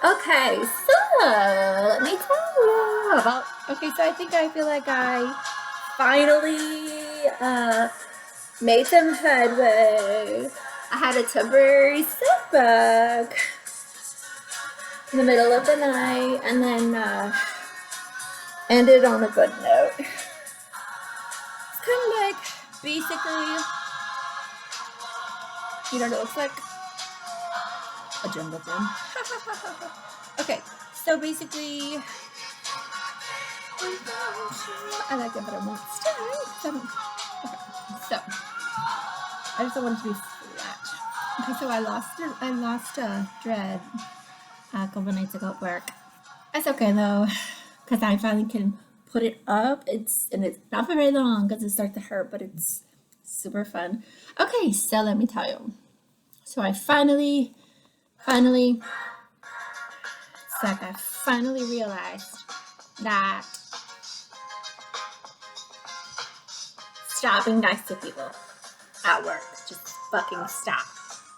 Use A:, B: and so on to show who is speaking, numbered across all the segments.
A: Okay, so let me tell you about. Okay, so I feel like I finally made some headway. I had a temporary setback in the middle of the night, and then ended on a good note. It's kind of like basically, you know what it looks like? A jungle gym. Okay, so basically, I like it better once. Okay, so I just don't want it to be flat. Okay, so I lost a dread a couple nights ago at work. That's okay though, because I finally can put it up. It's not for very long because it starts to hurt, but it's super fun. Okay, so let me tell you. So I finally, it's like I finally realized that stop being nice to people at work. Just fucking stop.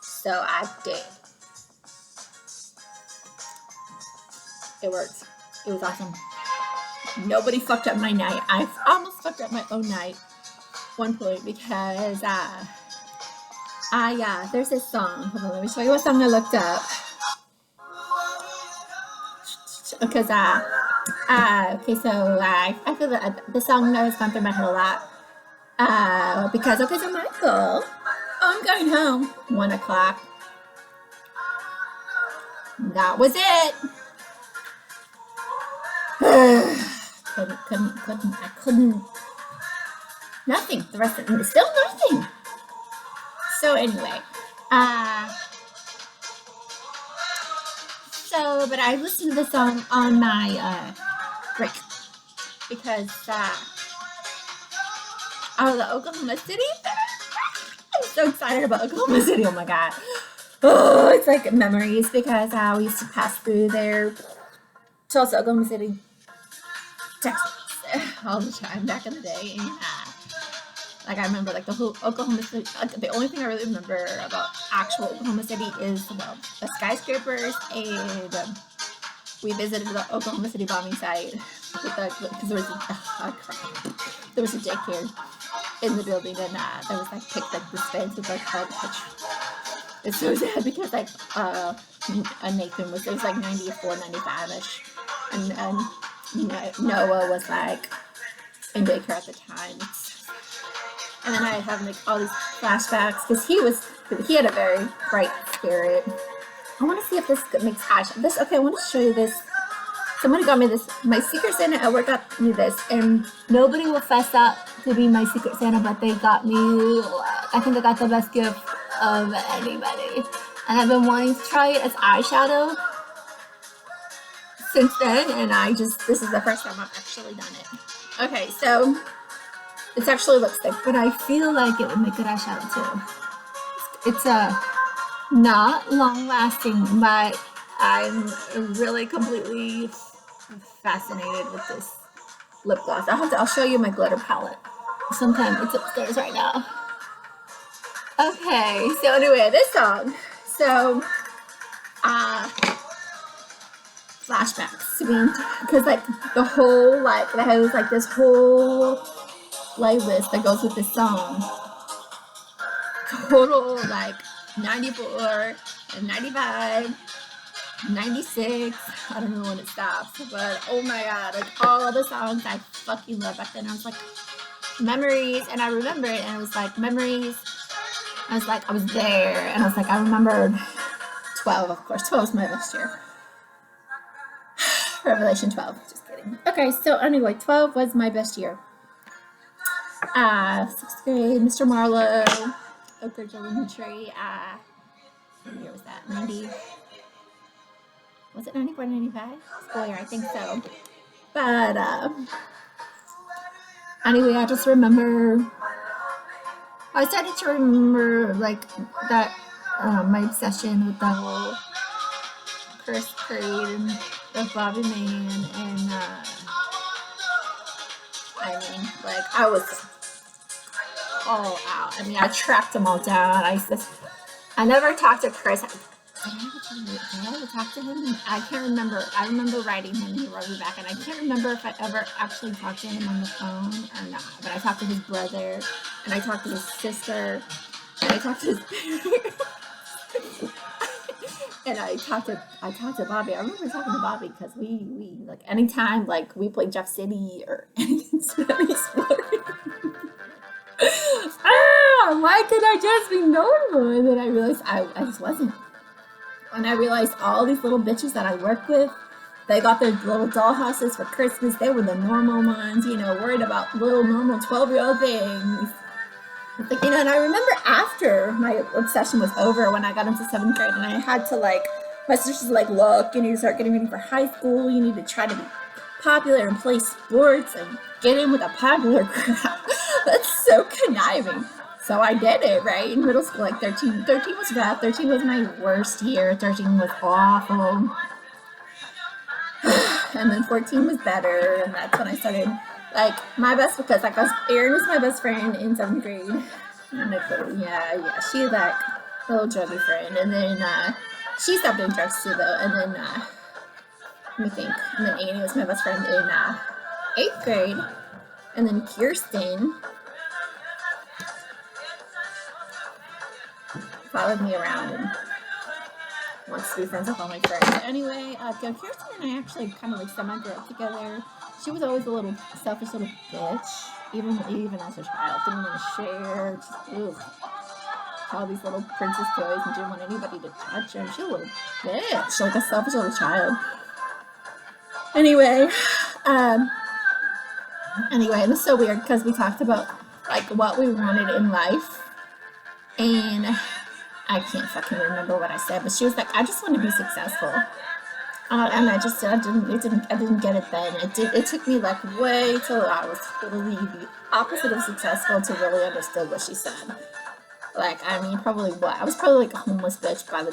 A: So I did. It worked. It was awesome. Nobody fucked up my night. I almost fucked up my own night one point because there's this song. Hold on, let me show you what song I looked up. Because okay, so I feel that the song has gone through my head a lot. Because okay, so Michael, I'm going home. 1 o'clock. That was it. I couldn't. Nothing. The rest of it, still nothing. So anyway, but I listened to the song on my break because I was at Oklahoma City. I'm so excited about Oklahoma City. Oh my god. Oh, it's like memories because we used to pass through there, Tulsa, Oklahoma City, Texas, all the time back in the day. And like I remember, like the whole Oklahoma City. The only thing I really remember about actual Oklahoma City is the skyscrapers, and we visited the Oklahoma City bombing site because there was a daycare in the building, and there was like picked like this fence with like garbage. It's so sad because like Nathan was, it was like 94, 95ish, and Noah was like in daycare at the time. And then I have like all these flashbacks because he had a very bright spirit. I want to see if this makes Ash. Okay, I want to show you this. Somebody got me this. My Secret Santa at work got me this, and nobody will fess up to be my Secret Santa, but they got me. I think I got the best gift of anybody, and I've been wanting to try it as eyeshadow since then, and this is the first time I've actually done it. Okay, so it's actually lipstick, but I feel like it would make good eyeshadow too. It's not long lasting, but I'm really completely fascinated with this lip gloss. I'll show you my glitter palette sometime. It's upstairs right now. Okay, so anyway, this song. So flashbacks. I mean, because like the whole that has like this whole playlist that goes with this song. Total like 94 and 95, 96. I don't know when it stops, but oh my god, like all of the songs I fucking love back then. I was like, memories, and I remember it, and it was like memories. I was like, I was there, and I was like, I remembered 12, of course. 12 was my best year. Revelation 12, just kidding. Okay, so anyway, 12 was my best year. 6th grade, Mr. Marlowe, Oak Ridge Elementary. What year was that? 90. Was it 94, 95? School year, I think so. But anyway, I just remember. I started to remember like that my obsession with the whole Curse Parade and the Bobby Man, and I mean, like I was all out. I mean, I tracked them all down. I used to I never talked to Chris. Did I ever talk to him? I can't remember. I remember writing him and he wrote me back, and I can't remember if I ever actually talked to him on the phone or not. But I talked to his brother, and I talked to his sister, and I talked to his parents. And I talked to Bobby. I remember talking to Bobby because we like anytime like we played Jeff City or any sport. Why could I just be normal? And then I realized I just wasn't. And I realized all these little bitches that I work with, they got their little dollhouses for Christmas. They were the normal ones, worried about little normal 12-year-old things. Like, and I remember after my obsession was over when I got into 7th grade and I had to my sister's like, look, you need to start getting ready for high school. You need to try to be popular and play sports and get in with a popular crowd. That's so conniving. So I did it, right? In middle school, 13 was rough. 13 was my worst year. 13 was awful. And then 14 was better. And that's when I started, my best, because, Erin was my best friend in 7th grade. And yeah, she's that little druggy friend. And then, she stopped doing drugs too, though. And then, let me think. And then Annie was my best friend in, 8th grade. And then Kirsten followed me around and wants to be friends with all my friends. But anyway, Kirsten and I actually kind of semi-grew up together. She was always a little selfish little bitch, even as a child. Didn't want to share. Just all these little princess toys and didn't want anybody to touch them. She was a little bitch, like a selfish little child. Anyway, and it's so weird because we talked about what we wanted in life, and I can't fucking remember what I said, but she was like, I just want to be successful. And I didn't get it then. It took me way till I was totally the opposite of successful to really understand what she said. I was probably a homeless bitch by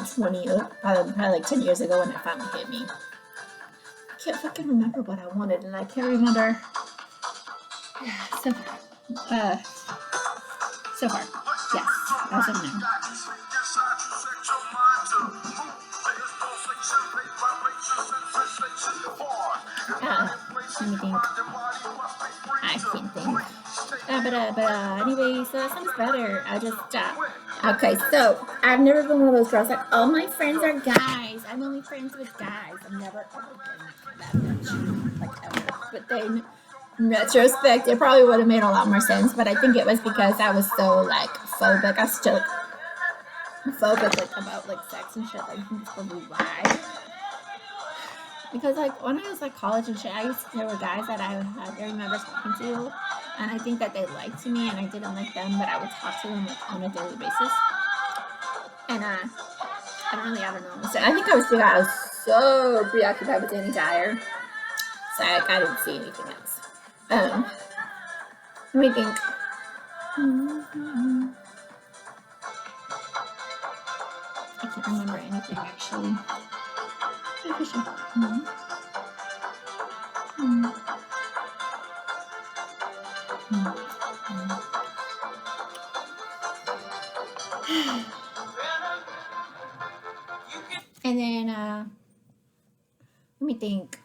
A: probably 10 years ago when it finally hit me. I can't fucking remember what I wanted, and I can't remember. So far. Yes, as of now. Let me think. I can't think. But anyway, so that sounds better. Okay, so I've never been one of those girls all my friends are guys. I'm only friends with guys. I've never ever been that bitch. Ever. But then, in retrospect, it probably would have made a lot more sense, but I think it was because I was so, phobic. I was still, phobic, about, sex and shit. I think that's probably why. Because, when I was, college and shit, there were guys that I remember talking to, and I think that they liked me, and I didn't like them, but I would talk to them, on a daily basis. And, I don't know. So I think I was so preoccupied with Danny Dyer, so I didn't see anything else. Let me think. I can't remember anything, actually. And then, let me think.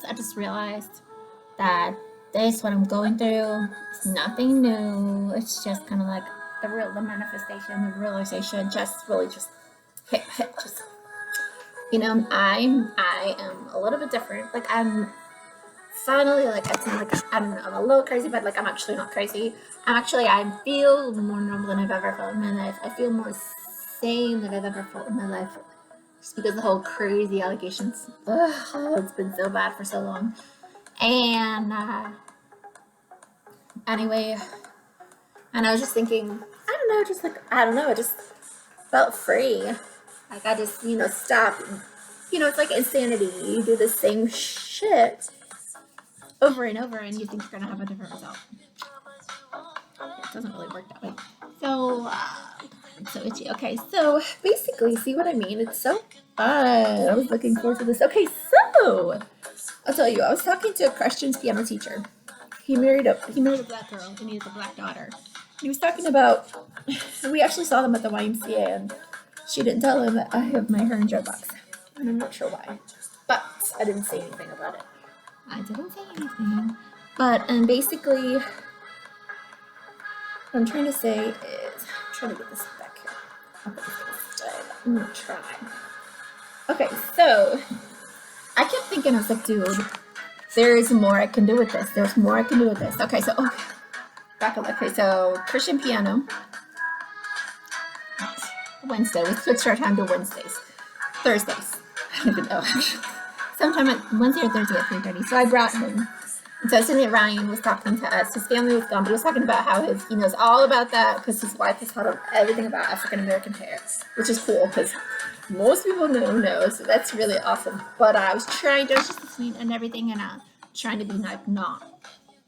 A: I just realized that this, what I'm going through, is nothing new. It's just kind of the manifestation, the realization, just really just hit, just, I am a little bit different. I'm finally, I seem I don't know, I'm a little crazy, but I'm actually not crazy. I feel more normal than I've ever felt in my life. I feel more sane than I've ever felt in my life. Just because the whole crazy allegations, it's been so bad for so long. And anyway, and I was just thinking, I just felt free. I just, stopped. It's like insanity. You do the same shit over and over, and you think you're gonna have a different result. It doesn't really work that way. So, it's so itchy. Okay, so basically, see what I mean? It's so fun. I was looking forward to this. Okay, so I'll tell you, I was talking to a Christian piano teacher. He married a black girl, and he has a black daughter. He was talking about, we actually saw them at the YMCA, and she didn't tell him that I have my hair in dreadlocks. And I'm not sure why. But I didn't say anything about it. I didn't say anything. But, and basically, what I'm trying to say is, I'm trying to get this back here. I'm gonna try. Okay, so, I kept thinking, I was like, dude, there is more I can do with this. There's more I can do with this. Okay, so, back up. Okay, so, Christian piano. Wednesday. We switched our time to Wednesdays. Thursdays. I don't even know. Sometime at Wednesday or Thursday at 3:30. So I brought him. And so Cindy Ryan was talking to us. His family was gone, but he was talking about how he knows all about that because his wife has taught him everything about African American hair, which is cool because most people know. So that's really awesome. But I was just listening and everything, and trying to be like not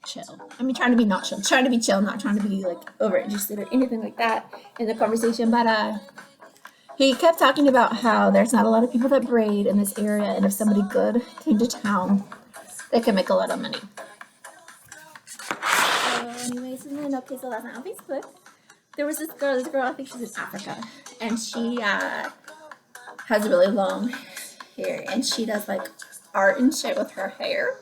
A: chill. I mean, trying to be not chill, trying to be chill, not trying to be like over interested or anything like that in the conversation. But he kept talking about how there's not a lot of people that braid in this area, and if somebody good came to town, they can make a lot of money. So anyways, and then okay, so last night on Facebook, there was this girl, I think she's in Africa, and she has really long hair, and she does like art and shit with her hair.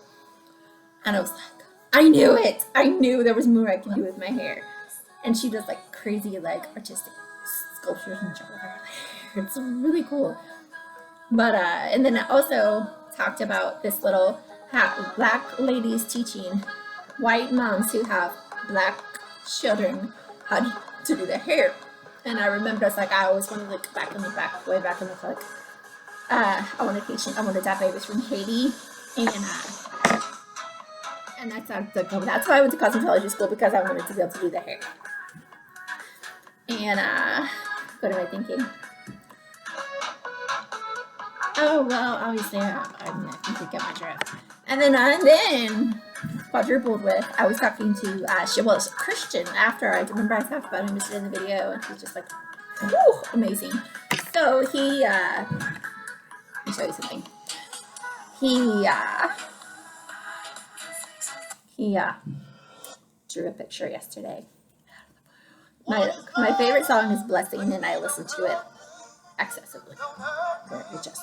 A: And I was like, I knew it! I knew there was more I could do with my hair. And she does like crazy like artistic sculptures and shit with her hair. It's really cool. But and then I also talked about this little black ladies teaching white moms who have black children how to do their hair. And I remember it's like I always wanted to look way back in the like I wanted to adopt babies from Haiti, and that's why I went to cosmetology school, because I wanted to be able to do the hair. And what am I thinking? Oh well, obviously I think you get my drift. And then quadrupled with, I was talking to she was Christian after. I remember I talked about him just in the video, and he's just like, woo, amazing. So he let me show you something. He drew a picture yesterday. My favorite song is Blessing, and I listen to it excessively. It just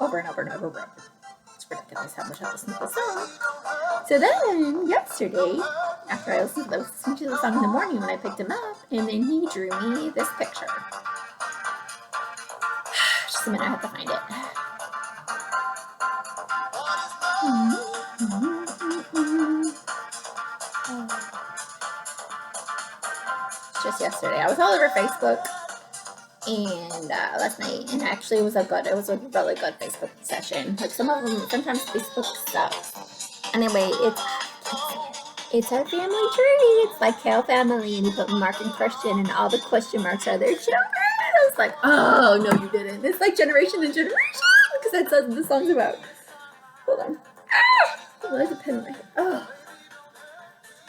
A: over and over and over again. It's ridiculous how much I listen to the song. So then yesterday, after I listened to the song in the morning when I picked him up, and then he drew me this picture. Just a minute, I have to find it. Just yesterday, I was all over Facebook, and last night, and actually it was a really good Facebook session. Like sometimes Facebook sucks. Anyway, it's our family tree. It's like Keil family, and you put Mark and Christian, and all the question marks are their children. I was like, oh no, you didn't. It's like generation to generation, because that's what the song's about. Hold on. There's a pen in my head. Oh.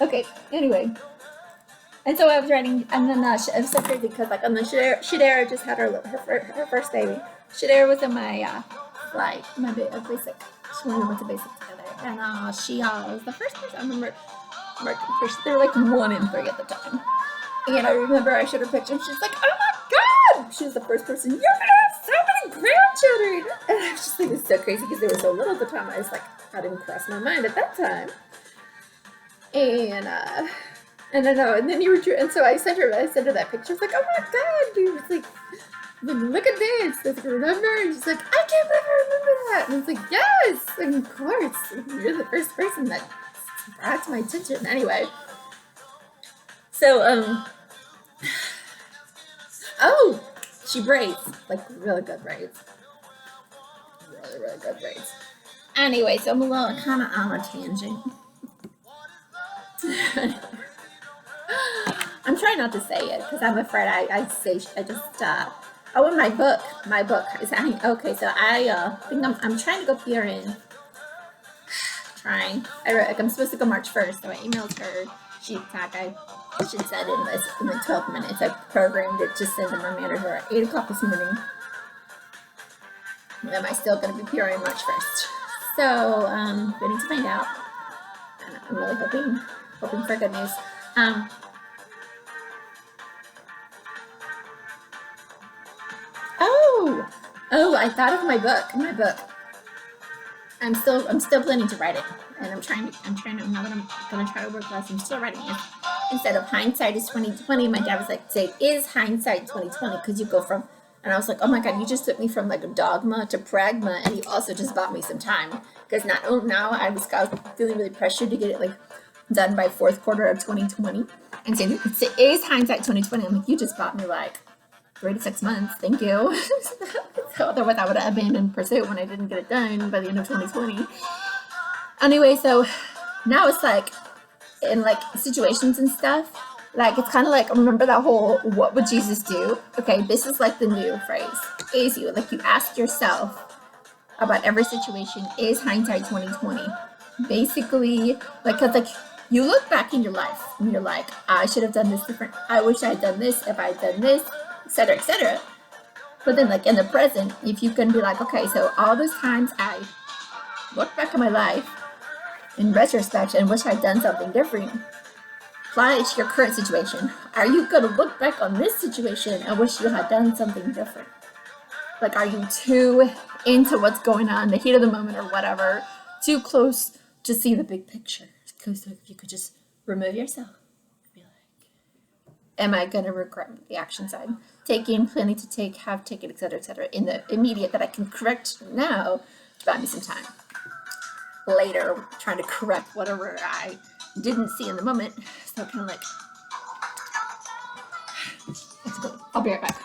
A: Okay. Anyway. And so I was writing, and then it was so crazy because, like, on the Shadera just had her first baby. Shadera was in my flight, my basic. When we went to basic together, and she was the first person I remember. They were like 1 and 3 at the time, and I remember I showed her picture, and she's like, "Oh my god!" She was the first person. You're gonna have so many grandchildren, and I was just like, "It's so crazy," because they were so little at the time. I was like, that didn't cross my mind at that time, and I know, and then you were, and so I sent her that picture. It's like, oh my god, dude! It's like, look at this. It's like, remember? And she's like, I can't believe I remember that. And it's like, yes, of course. You're the first person that brought to my attention. Anyway, so oh, she braids, like really good braids, really good braids. Anyway, so I'm a little kind of on a tangent. I'm trying not to say it because I'm afraid oh, my book is hanging. Okay, so I think I'm trying to go PRN. I'm supposed to go March 1st, so I emailed her. She said in like 12 minutes. I programmed it to send to my manager at 8 o'clock this morning. Am I still going to be PRN March 1st? So we need to find out. I'm really hoping for good news. Oh, I thought of my book. My book. I'm still planning to write it, and now that I'm gonna try to work less, I'm still writing it. Instead of hindsight is 2020, my dad was like, say, is hindsight 2020? Because you go from, and I was like, oh my god, you just took me from like a dogma to pragma, and you also just bought me some time. Because now I was feeling really pressured to get it like done by fourth quarter of 2020, and saying it is hindsight 2020. I'm like, you just bought me like 3 to 6 months. Thank you. So otherwise, I would have abandoned pursuit when I didn't get it done by the end of 2020. Anyway, so now it's like in like situations and stuff. Like it's kind of like remember that whole "What would Jesus do?" Okay, this is like the new phrase. Is you like you ask yourself about every situation. Is hindsight 2020? Basically, like because like you look back in your life and you're like, I should have done this different. I wish I had done this if I had done this, etc., etc. But then, like in the present, if you can be like, okay, so all those times I look back at my life in retrospect and wish I'd done something different, apply it to your current situation. Are you going to look back on this situation and wish you had done something different? Like, are you too into what's going on, the heat of the moment or whatever, too close to see the big picture? Because if you could just remove yourself, be like, am I going to regret the action side? Taking, planning to take, have taken, etc., in the immediate that I can correct now to buy me some time. Later, trying to correct whatever I didn't see in the moment. So kind of like, I'll be right back.